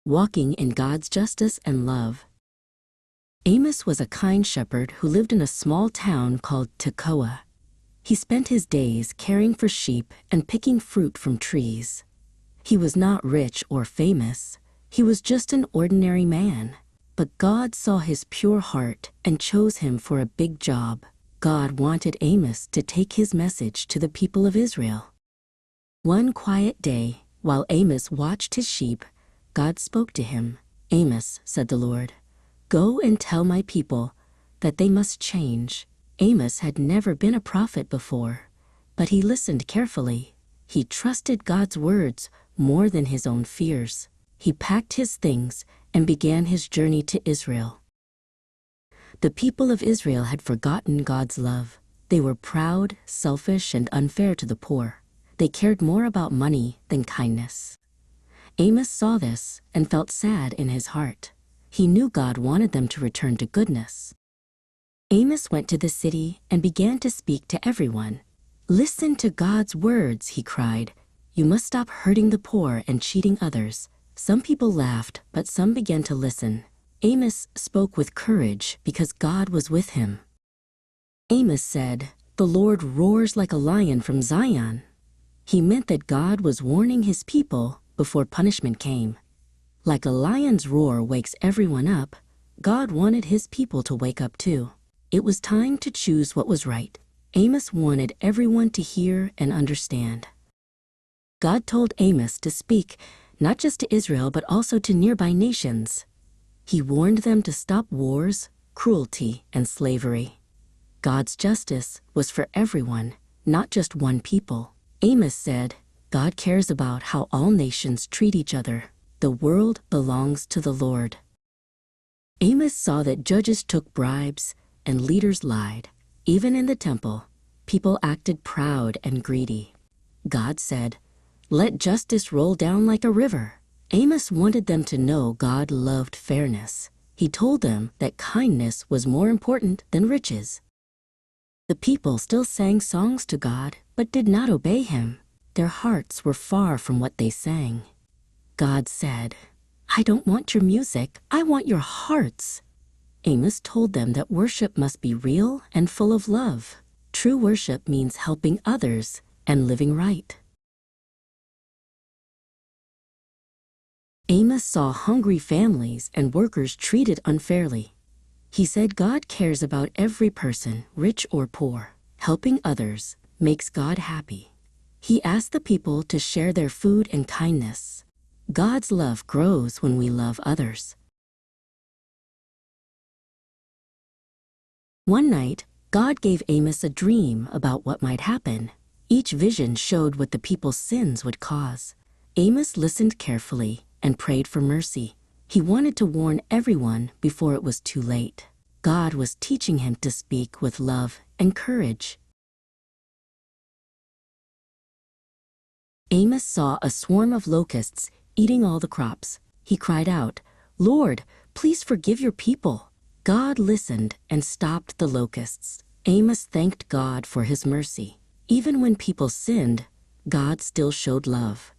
walking in God's justice and love. Amos was a kind shepherd who lived in a small town called Tekoa. He spent his days caring for sheep and picking fruit from trees. He was not rich or famous. He was just an ordinary man. But God saw his pure heart and chose him for a big job. God wanted Amos to take his message to the people of Israel. One quiet day, while Amos watched his sheep, God spoke to him. "Amos," said the Lord, "go and tell my people that they must change." Amos had never been a prophet before, but he listened carefully. He trusted God's words more than his own fears. He packed his things and began his journey to Israel. The people of Israel had forgotten God's love. They were proud, selfish, and unfair to the poor. They cared more about money than kindness. Amos saw this and felt sad in his heart. He knew God wanted them to return to goodness. Amos went to the city and began to speak to everyone. "Listen to God's words," he cried. "You must stop hurting the poor and cheating others." Some people laughed, but some began to listen. Amos spoke with courage because God was with him. Amos said, "The Lord roars like a lion from Zion." He meant that God was warning his people before punishment came. Like a lion's roar wakes everyone up, God wanted his people to wake up too. It was time to choose what was right. Amos wanted everyone to hear and understand. God told Amos to speak not just to Israel but also to nearby nations. He warned them to stop wars, cruelty, and slavery. God's justice was for everyone, not just one people. Amos said, "God cares about how all nations treat each other. The world belongs to the Lord." Amos saw that judges took bribes and leaders lied. Even in the temple, people acted proud and greedy. God said, "Let justice roll down like a river." Amos wanted them to know God loved fairness. He told them that kindness was more important than riches. The people still sang songs to God, but did not obey him. Their hearts were far from what they sang. God said, "I don't want your music, I want your hearts." Amos told them that worship must be real and full of love. True worship means helping others and living right. Amos saw hungry families and workers treated unfairly. He said God cares about every person, rich or poor. Helping others makes God happy. He asked the people to share their food and kindness. God's love grows when we love others. One night, God gave Amos a dream about what might happen. Each vision showed what the people's sins would cause. Amos listened carefully and prayed for mercy. He wanted to warn everyone before it was too late. God was teaching him to speak with love and courage. Amos saw a swarm of locusts eating all the crops. He cried out, "Lord, please forgive your people." God listened and stopped the locusts. Amos thanked God for his mercy. Even when people sinned, God still showed love.